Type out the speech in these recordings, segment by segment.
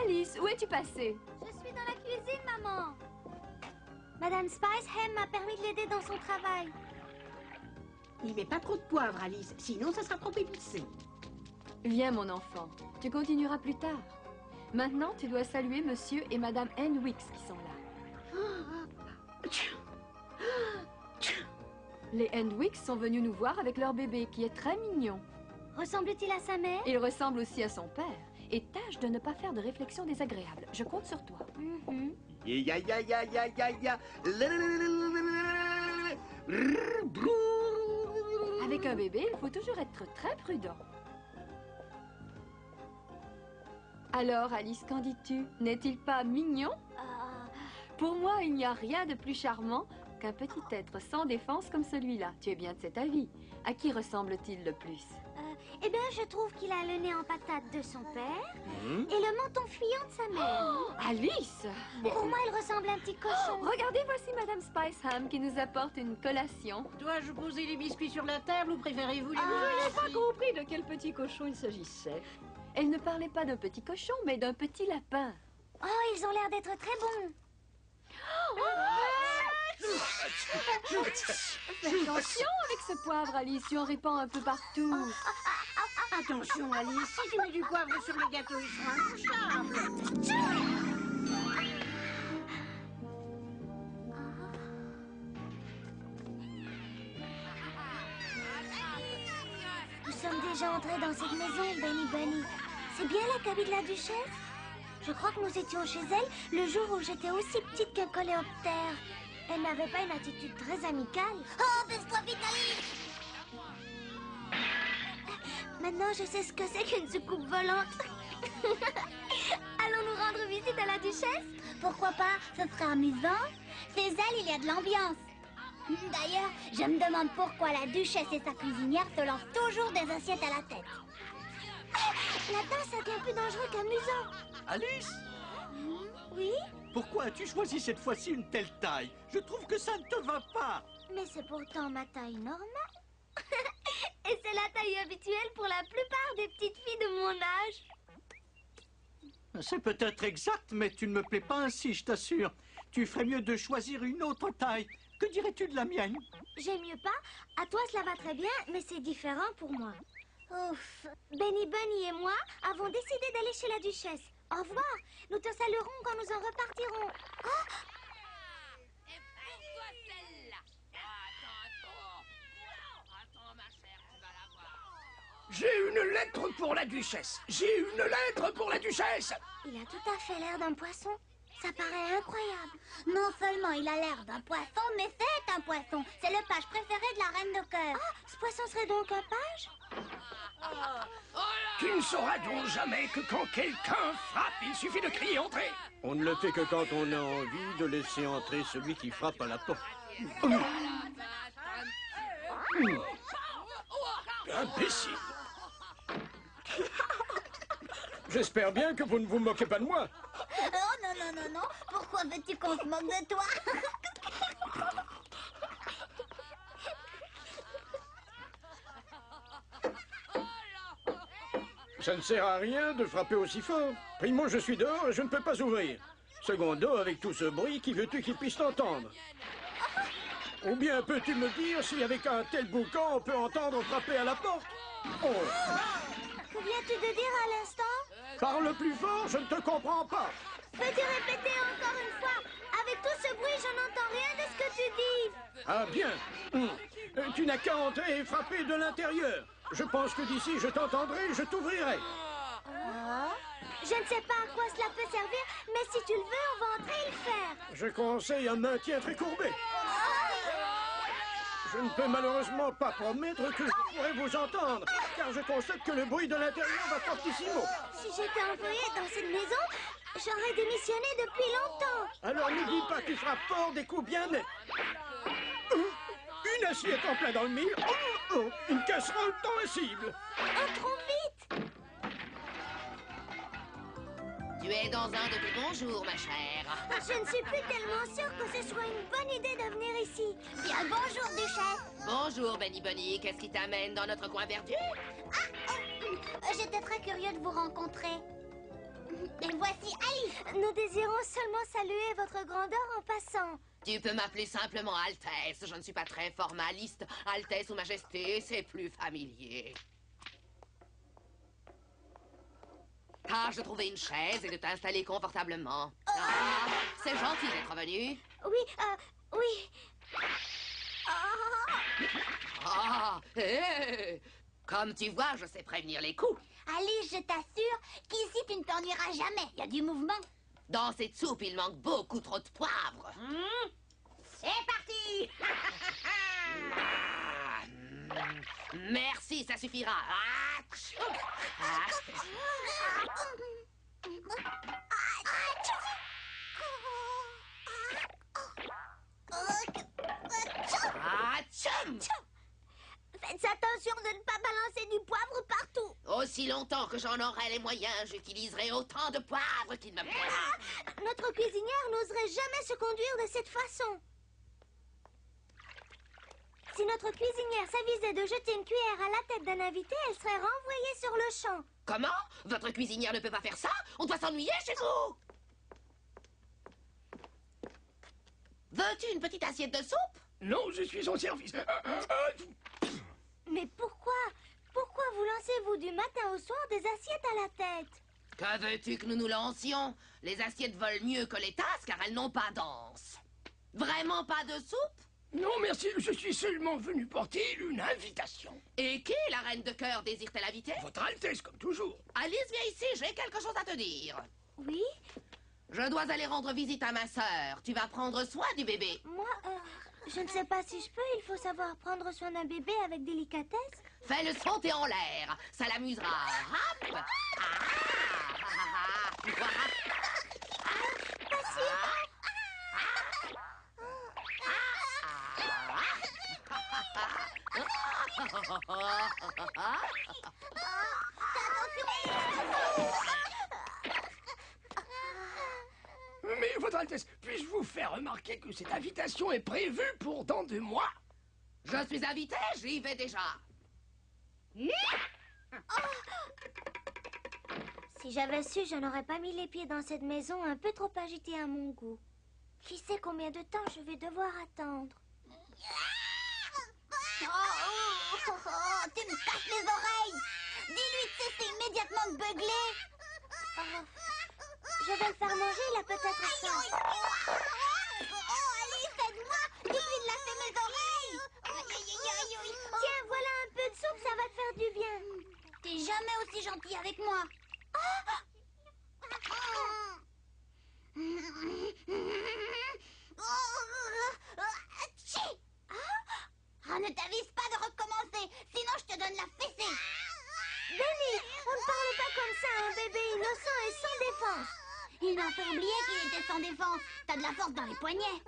Alice, où es-tu passée? Je suis dans la cuisine, maman. Madame Spice Ham m'a permis de l'aider dans son travail. N'y mets pas trop de poivre, Alice, sinon ça sera trop épicé. Viens, mon enfant. Tu continueras plus tard. Maintenant, tu dois saluer Monsieur et Madame Hendricks qui sont là. Les Hendricks sont venus nous voir avec leur bébé, qui est très mignon. Ressemble-t-il à sa mère? Il ressemble aussi à son père. Et tâche de ne pas faire de réflexions désagréables. Je compte sur toi. Ya ya ya ya ya ya. Avec un bébé, il faut toujours être très prudent. Alors, Alice, qu'en dis-tu? N'est-il pas mignon? Pour moi, il n'y a rien de plus charmant qu'un petit être sans défense comme celui-là. Tu es bien de cet avis. À qui ressemble-t-il le plus? Eh bien, je trouve qu'il a le nez en patate de son père et le menton fuyant de sa mère. Oh, Alice! Pour moi, il ressemble à un petit cochon. Regardez, voici Madame Spice Ham qui nous apporte une collation. Dois-je poser les biscuits sur la table ou préférez-vous les... Je n'ai pas compris de quel petit cochon il s'agissait. Elle ne parlait pas d'un petit cochon, mais d'un petit lapin. Oh, ils ont l'air d'être très bons. Fais attention avec ce poivre, Alice, tu en répands un peu partout. Attention, Alice, si tu mets du poivre sur le gâteau, il sera intouchable. Nous sommes déjà entrés dans cette maison, Benny Bunny. C'est bien la cabine de la duchesse? Je crois que nous étions chez elle le jour où j'étais aussi petite qu'un coléoptère. Elle n'avait pas une attitude très amicale. Oh, baisse-toi vite, Alice! Maintenant, je sais ce que c'est qu'une soucoupe volante. Allons-nous rendre visite à la duchesse? Pourquoi pas? Ce serait amusant. Chez elle, il y a de l'ambiance. D'ailleurs, je me demande pourquoi la duchesse et sa cuisinière se lancent toujours des assiettes à la tête. Là-dedans, ça devient plus dangereux qu'amusant. Alice, Oui? pourquoi as-tu choisi cette fois-ci une telle taille? Je trouve que ça ne te va pas. Mais c'est pourtant ma taille normale. Et c'est la taille habituelle pour la plupart des petites filles de mon âge. C'est peut-être exact, mais tu ne me plais pas ainsi, je t'assure. Tu ferais mieux de choisir une autre taille. Que dirais-tu de la mienne? J'aime mieux pas. À toi, cela va très bien, mais c'est différent pour moi. Ouf. Benny Bunny et moi avons décidé d'aller chez la duchesse. Au revoir. Nous te saluerons quand nous en repartirons. Oh! Et pourquoi celle-là? Attends, ma chère, tu vas la voir. J'ai une lettre pour la duchesse. J'ai une lettre pour la duchesse. Il a tout à fait l'air d'un poisson. Ça paraît incroyable. Non seulement il a l'air d'un poisson, mais c'est un poisson. C'est le page préféré de la reine de cœur. Ah, ce poisson serait donc un page? Tu ne sauras donc jamais que quand quelqu'un frappe, il suffit de crier entrée. On ne le fait que quand on a envie de laisser entrer celui qui frappe à la porte. Imbécile. J'espère bien que vous ne vous moquez pas de moi. Oh non, non, non, non. Pourquoi veux-tu qu'on se moque de toi? Ça ne sert à rien de frapper aussi fort. Primo, je suis dehors et je ne peux pas ouvrir. Secondo, avec tout ce bruit, qui veux-tu qu'il puisse t'entendre? Ou bien peux-tu me dire si avec un tel boucan on peut entendre frapper à la porte? Oh! Que viens-tu de dire à l'instant? Parle plus fort, je ne te comprends pas. Peux-tu répéter encore une fois? Avec tout ce bruit, je n'entends rien de ce que tu dis. Ah bien. Tu n'as qu'à entrer et frapper de l'intérieur. Je pense que d'ici je t'entendrai, je t'ouvrirai. Je ne sais pas à quoi cela peut servir, mais si tu le veux, on va entrer et le faire. Je conseille un maintien très courbé. Je ne peux malheureusement pas promettre que je pourrai vous entendre, car je constate que le bruit de l'intérieur va fortissimo. Si j'étais employée dans cette maison, j'aurais démissionné depuis longtemps. Alors n'oublie pas que tu frappes fort des coups bien nets. Une assiette en plein dans le mille. Une casserole dans la cible. Entrons vite. Tu es dans un de tes bons jours, ma chère. Je ne suis plus tellement sûre que ce soit une bonne idée de venir ici. Bien, bonjour, duchesse. Bonjour, Benny Bunny. Qu'est-ce qui t'amène dans notre coin perdu? J'étais très curieux de vous rencontrer. Et voici Alice. Nous désirons seulement saluer votre grandeur en passant. Tu peux m'appeler simplement Altesse. Je ne suis pas très formaliste. Altesse ou Majesté, c'est plus familier. Tâche de trouver une chaise et de t'installer confortablement. Ah, c'est gentil d'être venu. Oui, oui. Ah, hé! Comme tu vois, je sais prévenir les coups. Alice, je t'assure qu'ici tu ne t'ennuieras jamais. Il y a du mouvement. Dans cette soupe, il manque beaucoup trop de poivre. C'est parti. Merci, ça suffira. Faites attention de ne pas balancer du poivre partout. Aussi longtemps que j'en aurai les moyens, j'utiliserai autant de poivre qu'il me plaira. Notre cuisinière n'oserait jamais se conduire de cette façon. Si notre cuisinière s'avisait de jeter une cuillère à la tête d'un invité, elle serait renvoyée sur le champ. Comment? Votre cuisinière ne peut pas faire ça? On doit s'ennuyer chez vous. Veux-tu une petite assiette de soupe? Non, je suis en service. Mais pourquoi? Pourquoi vous lancez-vous du matin au soir des assiettes à la tête? Que veux-tu que nous nous lancions? Les assiettes volent mieux que les tasses car elles n'ont pas d'anse. Vraiment pas de soupe? Non, merci, je suis seulement venu porter une invitation. Et qui, la reine de cœur, désire-t-elle inviter? Votre Altesse, comme toujours. Alice, viens ici, j'ai quelque chose à te dire. Oui? Je dois aller rendre visite à ma sœur. Tu vas prendre soin du bébé. Moi, je ne sais pas si je peux. Il faut savoir prendre soin d'un bébé avec délicatesse. Fais-le sauter en l'air. Ça l'amusera. Hop! Mais, Votre Altesse, puis-je vous faire remarquer que cette invitation est prévue pour dans 2 mois? Je suis invitée, j'y vais déjà. Si j'avais su, je n'aurais pas mis les pieds dans cette maison un peu trop agitée à mon goût. Qui sait combien de temps je vais devoir attendre? Tu me casses les oreilles! Dis-lui de cesser immédiatement de beugler! Je vais le faire manger, il a peut-être faim. Oh, Alice, aide-moi! Dis-lui de lâcher mes oreilles! Tiens, voilà un peu de soupe, ça va te faire du bien. T'es jamais aussi gentil avec moi. Ne t'avise pas de recommencer, sinon je te donne la fessée. Benny, on ne parle pas comme ça à un bébé innocent et sans défense. Il m'a fait oublier qu'il était sans défense. T'as de la force dans les poignets.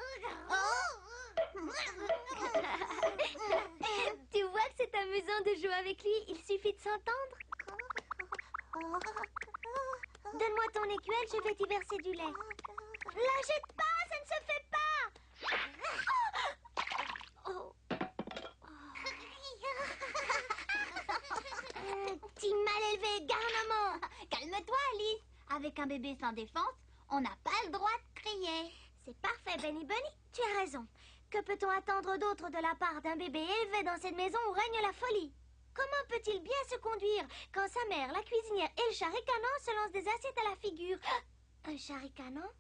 Tu vois que c'est amusant de jouer avec lui. Il suffit de s'entendre. Donne-moi ton écuelle, je vais t'y verser du lait. La jette pas, ça ne se fait pas. Petit mal élevé, garnement. Calme-toi, Alice. Avec un bébé sans défense, on n'a pas le droit de crier. C'est parfait, Benny Bunny. Tu as raison. Que peut-on attendre d'autre de la part d'un bébé élevé dans cette maison où règne la folie? Comment peut-il bien se conduire quand sa mère, la cuisinière et le chat ricanant se lancent des assiettes à la figure? Un chat ricanant?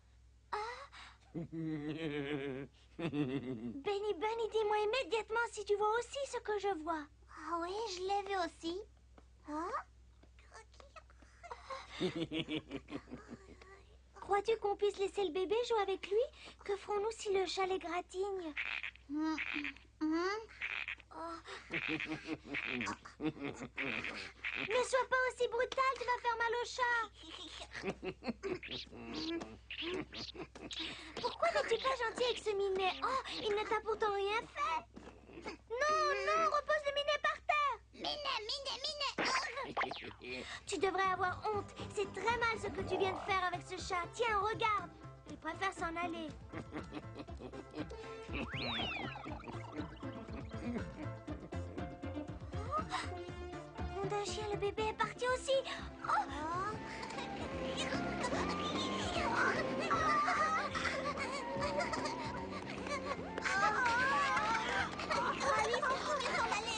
Benny Bunny, dis-moi immédiatement si tu vois aussi ce que je vois. Ah oui, je l'ai vu aussi. Crois-tu qu'on puisse laisser le bébé jouer avec lui? Que ferons-nous si le chat l'égratigne? Ne sois pas aussi brutal, tu vas faire mal au chat. Pourquoi n'es-tu pas gentil avec ce minet? Oh, il ne t'a pourtant rien fait. Non, non, repose le minet par terre. Minet. Tu devrais avoir honte. C'est très mal ce que tu viens de faire avec ce chat. Tiens, regarde. Il préfère s'en aller. Mon d'un chien, le bébé est parti aussi. Oh.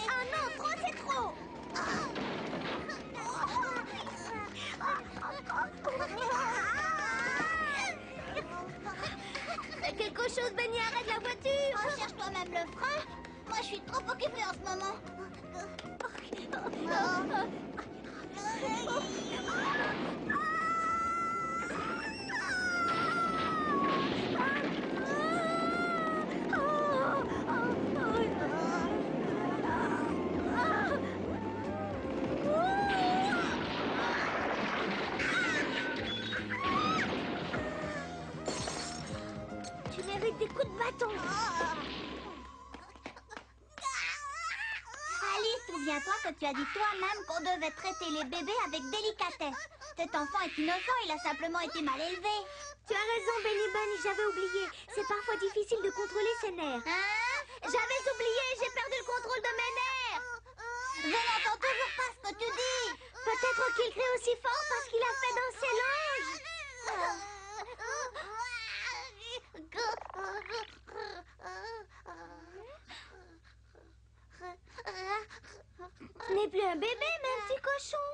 Ah non, trop c'est trop. Fais quelque chose, Benny, arrête la voiture. Recherche toi-même le frein. Moi, je suis trop occupée en ce moment. Tu mérites des coups de bâton. Alice, souviens-toi que tu as dit toi-même qu'on devait traiter les bébés avec délicatesse. Cet enfant est innocent, il a simplement été mal élevé. Tu as raison, Benny Bunny, j'avais oublié. C'est parfois difficile de contrôler ses nerfs. Hein? J'avais oublié, j'ai perdu le contrôle de mes nerfs. Je n'entends toujours pas ce que tu dis. Peut-être qu'il crie aussi fort parce qu'il a fait danser l'ange. Ce n'est plus un bébé, mais un petit cochon.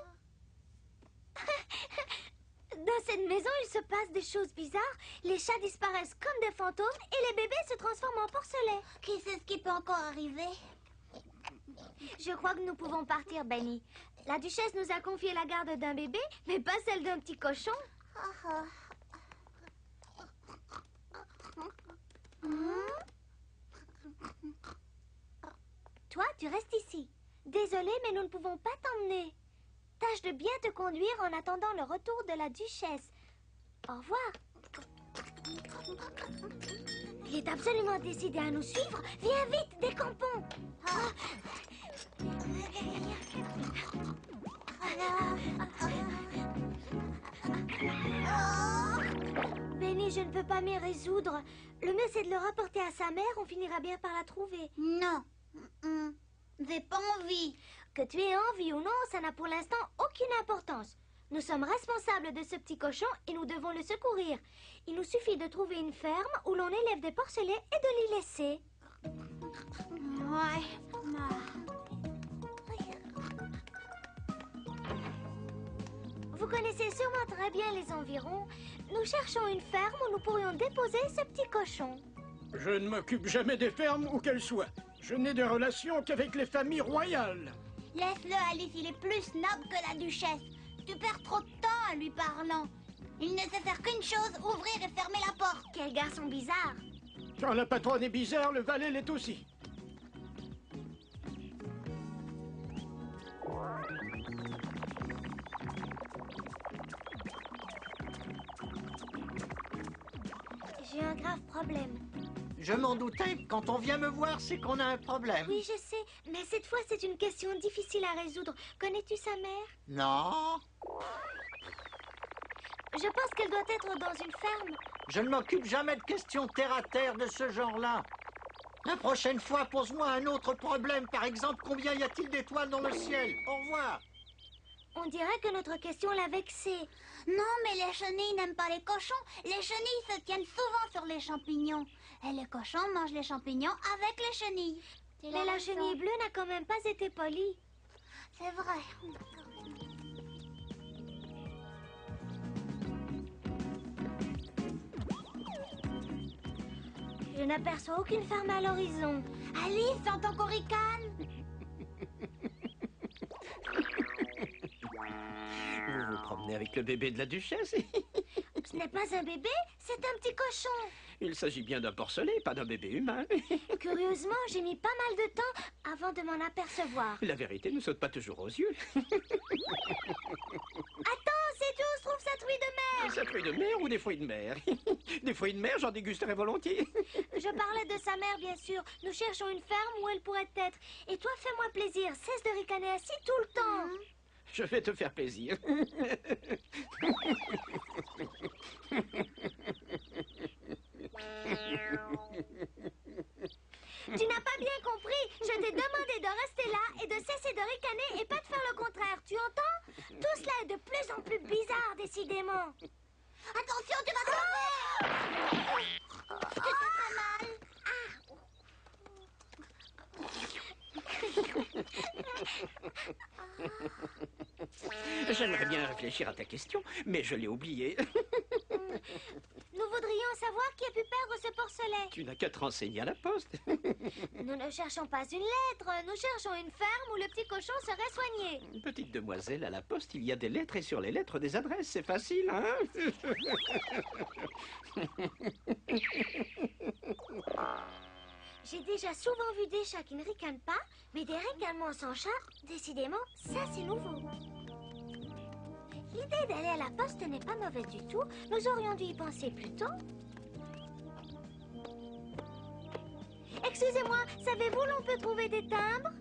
Dans cette maison, il se passe des choses bizarres. Les chats disparaissent comme des fantômes et les bébés se transforment en porcelet. Qui sait ce qui peut encore arriver? Je crois que nous pouvons partir, Benny. La duchesse nous a confié la garde d'un bébé, mais pas celle d'un petit cochon. Toi, tu restes ici. Désolée, mais nous ne pouvons pas t'emmener. Tâche de bien te conduire en attendant le retour de la duchesse. Au revoir. Il est absolument décidé à nous suivre. Viens vite, décampons. Benny, je ne peux pas m'y résoudre. Le mieux, c'est de le rapporter à sa mère. On finira bien par la trouver. Non. J'ai pas envie. Que tu aies envie ou non, ça n'a pour l'instant aucune importance. Nous sommes responsables de ce petit cochon et nous devons le secourir. Il nous suffit de trouver une ferme où l'on élève des porcelets et de l'y laisser. Ouais. Vous connaissez sûrement très bien les environs. Nous cherchons une ferme où nous pourrions déposer ce petit cochon. Je ne m'occupe jamais des fermes où qu'elles soient. Je n'ai de relations qu'avec les familles royales. Laisse-le, Alice, il est plus snob que la duchesse. Tu perds trop de temps en lui parlant. Il ne sait faire qu'une chose, ouvrir et fermer la porte. Quel garçon bizarre. Quand la patronne est bizarre, le valet l'est aussi. J'ai un grave problème. Je m'en doutais, quand on vient me voir, c'est qu'on a un problème. Oui, je sais, mais cette fois, c'est une question difficile à résoudre. Connais-tu sa mère? Non, Je pense qu'elle doit être dans une ferme. je ne m'occupe jamais de questions terre-à-terre de ce genre-là. La prochaine fois, pose-moi un autre problème. Par exemple, combien y a-t-il d'étoiles dans le ciel? Au revoir. On dirait que notre question l'a vexée. Non, mais les chenilles n'aiment pas les cochons. Les chenilles se tiennent souvent sur les champignons. Et les cochons mangent les champignons avec les chenilles. Mais la chenille bleue n'a quand même pas été polie. C'est vrai. Je n'aperçois aucune ferme à l'horizon. Alice, t'entends qu'on ricane? Vous vous promenez avec le bébé de la duchesse? Ce n'est pas un bébé, c'est un petit cochon. Il s'agit bien d'un porcelet, pas d'un bébé humain. Curieusement, j'ai mis pas mal de temps avant de m'en apercevoir. La vérité ne saute pas toujours aux yeux. Attends, sais-tu où se trouve cette fruit de mer? Des fruits de mer ou des fruits de mer? Des fruits de mer, j'en dégusterais volontiers. Je parlais de sa mère, bien sûr. Nous cherchons une ferme où elle pourrait être. Et toi, fais-moi plaisir. Cesse de ricaner ainsi tout le temps. Je vais te faire plaisir. Tu n'as pas bien compris. Je t'ai demandé de rester là et de cesser de ricaner et pas de faire le contraire. Tu entends? Tout cela est de plus en plus bizarre, décidément. Attention, tu vas tomber. Ça fait très mal. J'aimerais bien réfléchir à ta question, mais je l'ai oubliée. Nous voudrions savoir qui a pu perdre ce porcelet. Tu n'as qu'à te renseigner à la poste. Nous ne cherchons pas une lettre, nous cherchons une ferme où le petit cochon serait soigné. Petite demoiselle, à la poste, il y a des lettres et sur les lettres des adresses. C'est facile, hein? J'ai déjà souvent vu des chats qui ne ricanent pas, mais des ricanements sans chat, décidément, ça c'est nouveau. L'idée d'aller à la poste n'est pas mauvaise du tout. Nous aurions dû y penser plus tôt. Excusez-moi, savez-vous où l'on peut trouver des timbres?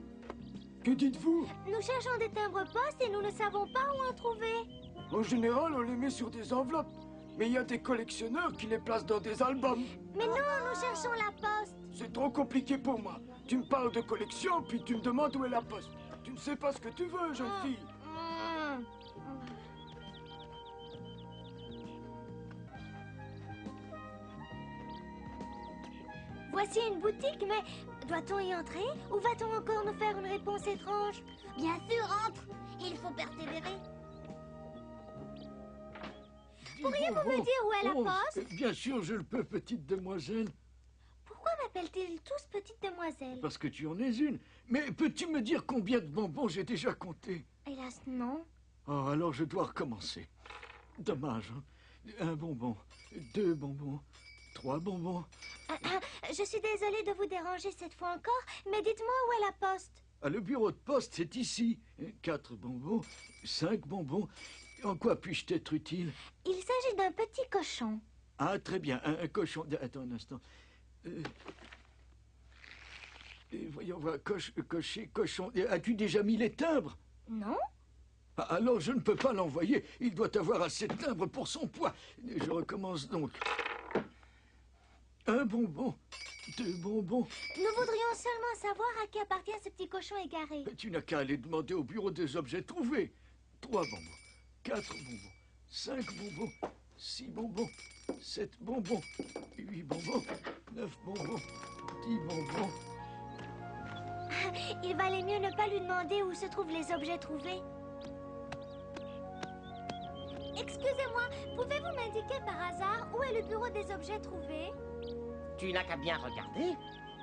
Que dites-vous? Nous cherchons des timbres postes et nous ne savons pas où en trouver. En général, on les met sur des enveloppes. Mais il y a des collectionneurs qui les placent dans des albums. Mais non, nous cherchons la poste. C'est trop compliqué pour moi. Tu me parles de collection, puis tu me demandes où est la poste. Tu ne sais pas ce que tu veux, jeune fille. Voici une boutique, mais doit-on y entrer ou va-t-on encore nous faire une réponse étrange? Bien sûr, entre. Il faut persévérer. Pourriez-vous me dire où est la poste? Bien sûr, je le peux, petite demoiselle. Pourquoi m'appellent-ils tous petite demoiselle? Parce que tu en es une. Mais peux-tu me dire combien de bonbons j'ai déjà compté? Hélas, non. Oh, alors je dois recommencer. Dommage, hein? 1 bonbon, 2 bonbons, 3 bonbons. Je suis désolée de vous déranger cette fois encore, mais dites-moi où est la poste? Ah, le bureau de poste, c'est ici. 4 bonbons, 5 bonbons. En quoi puis-je t'être utile? Il s'agit d'un petit cochon. Ah, très bien, un cochon. Attends un instant. Voyons voir, cocher, cochon. As-tu déjà mis les timbres? Non. Ah, alors je ne peux pas l'envoyer. Il doit avoir assez de timbres pour son poids. Je recommence donc. 1 bonbon, 2 bonbons. Nous voudrions seulement savoir à qui appartient ce petit cochon égaré. Tu n'as qu'à aller demander au bureau des objets trouvés. 3 bonbons, 4 bonbons, 5 bonbons, 6 bonbons, 7 bonbons, 8 bonbons, 9 bonbons, 10 bonbons. Il valait mieux ne pas lui demander où se trouvent les objets trouvés. Excusez-moi, pouvez-vous m'indiquer par hasard où est le bureau des objets trouvés? Tu n'as qu'à bien regarder.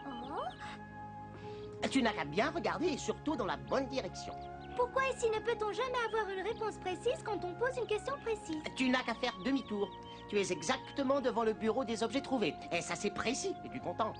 Oh, Tu n'as qu'à bien regarder et surtout dans la bonne direction. pourquoi ici ne peut-on jamais avoir une réponse précise quand on pose une question précise? Tu n'as qu'à faire demi-tour. Tu es exactement devant le bureau des objets trouvés. Et ça, c'est précis. Es-tu contente?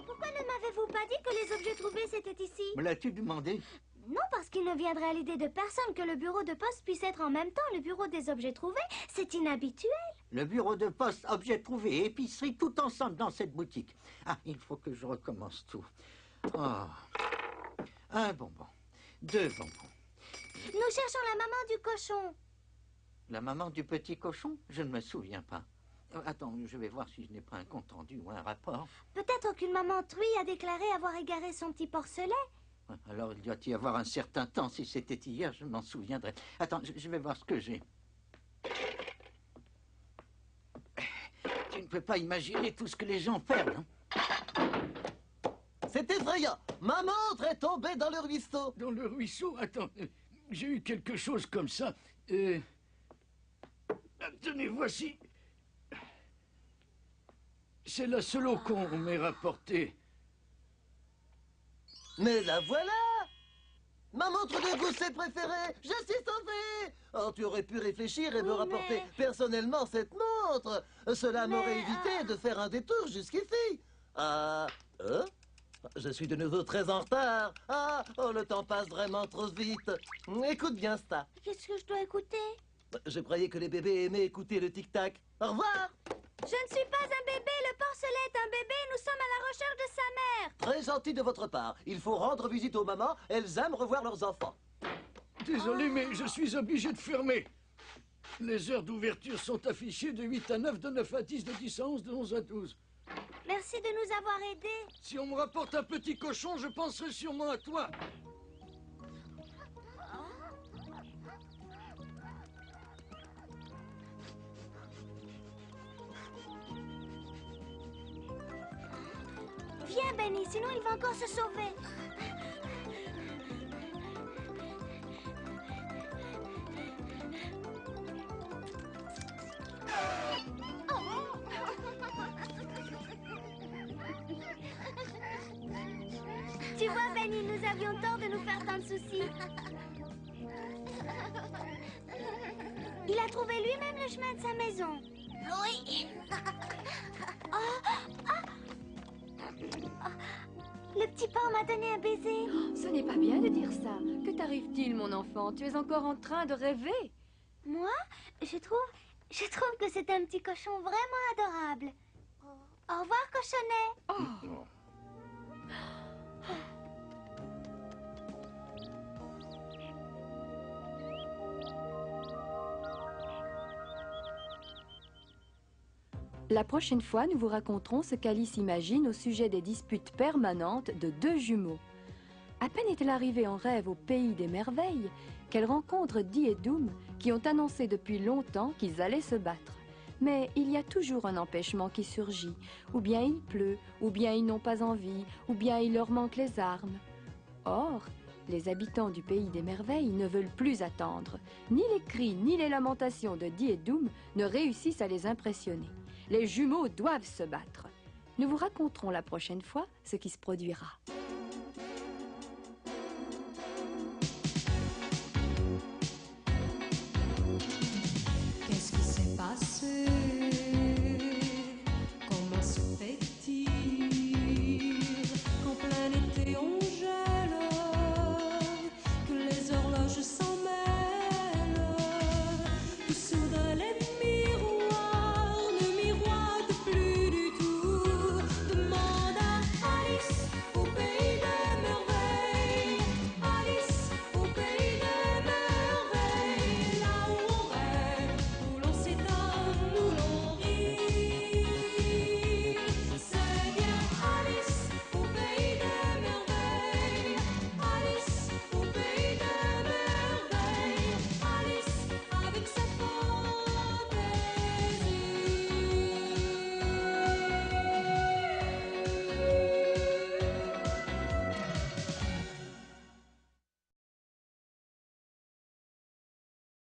Pourquoi ne m'avez-vous pas dit que les objets trouvés c'était ici? Me l'as-tu demandé? Non, parce qu'il ne viendrait à l'idée de personne que le bureau de poste puisse être en même temps le bureau des objets trouvés. C'est inhabituel. Le bureau de poste, objet trouvé et épicerie tout ensemble dans cette boutique. Ah, il faut que je recommence tout. Oh. 1 bonbon, 2 bonbons. Nous cherchons la maman du cochon. La maman du petit cochon? Je ne me souviens pas. Attends, je vais voir si je n'ai pas un compte-rendu ou un rapport. Peut-être qu'une maman truie a déclaré avoir égaré son petit porcelet. Alors, il doit y avoir un certain temps. Si c'était hier, je m'en souviendrai. Attends, je vais voir ce que j'ai. Tu ne peux pas imaginer tout ce que les gens perdent, hein? C'est effrayant. Ma montre est tombée dans le ruisseau. Dans le ruisseau? Attends, j'ai eu quelque chose comme ça. Tenez, voici. C'est la seule eau qu'on m'ait rapportée. Mais la voilà. Ma montre de gousset préférée. Je suis sauvé. Oh, tu aurais pu réfléchir et me rapporter personnellement cette montre. Cela m'aurait évité de faire un détour jusqu'ici. Je suis de nouveau très en retard. Le temps passe vraiment trop vite. Écoute bien ça. Qu'est-ce que je dois écouter? Je croyais que les bébés aimaient écouter le tic-tac. Au revoir. Je ne suis pas un bébé, le porcelet est un bébé, nous sommes à la recherche de sa mère. Très gentil de votre part. Il faut rendre visite aux mamans, elles aiment revoir leurs enfants. Désolé, mais je suis obligé de fermer. Les heures d'ouverture sont affichées de 8 à 9, de 9 à 10, de 10 à 11, de 11 à 12. Merci de nous avoir aidés. Si on me rapporte un petit cochon, je penserai sûrement à toi. Viens, Benny, sinon il va encore se sauver. Tu vois, Benny, nous avions tort de nous faire tant de soucis. Il a trouvé lui-même le chemin de sa maison. Oui. Le petit porc m'a donné un baiser. Ce n'est pas bien de dire ça. Que t'arrive-t-il, mon enfant? Tu es encore en train de rêver. Moi, je trouve que c'est un petit cochon vraiment adorable. Au revoir, cochonnet. La prochaine fois, nous vous raconterons ce qu'Alice imagine au sujet des disputes permanentes de deux jumeaux. À peine est-elle arrivée en rêve au pays des merveilles qu'elle rencontre Dee et Doom qui ont annoncé depuis longtemps qu'ils allaient se battre. Mais il y a toujours un empêchement qui surgit. Ou bien il pleut, ou bien ils n'ont pas envie, ou bien il leur manque les armes. Or, les habitants du pays des merveilles ne veulent plus attendre. Ni les cris, ni les lamentations de Dee et Doom ne réussissent à les impressionner. Les jumeaux doivent se battre. Nous vous raconterons la prochaine fois ce qui se produira.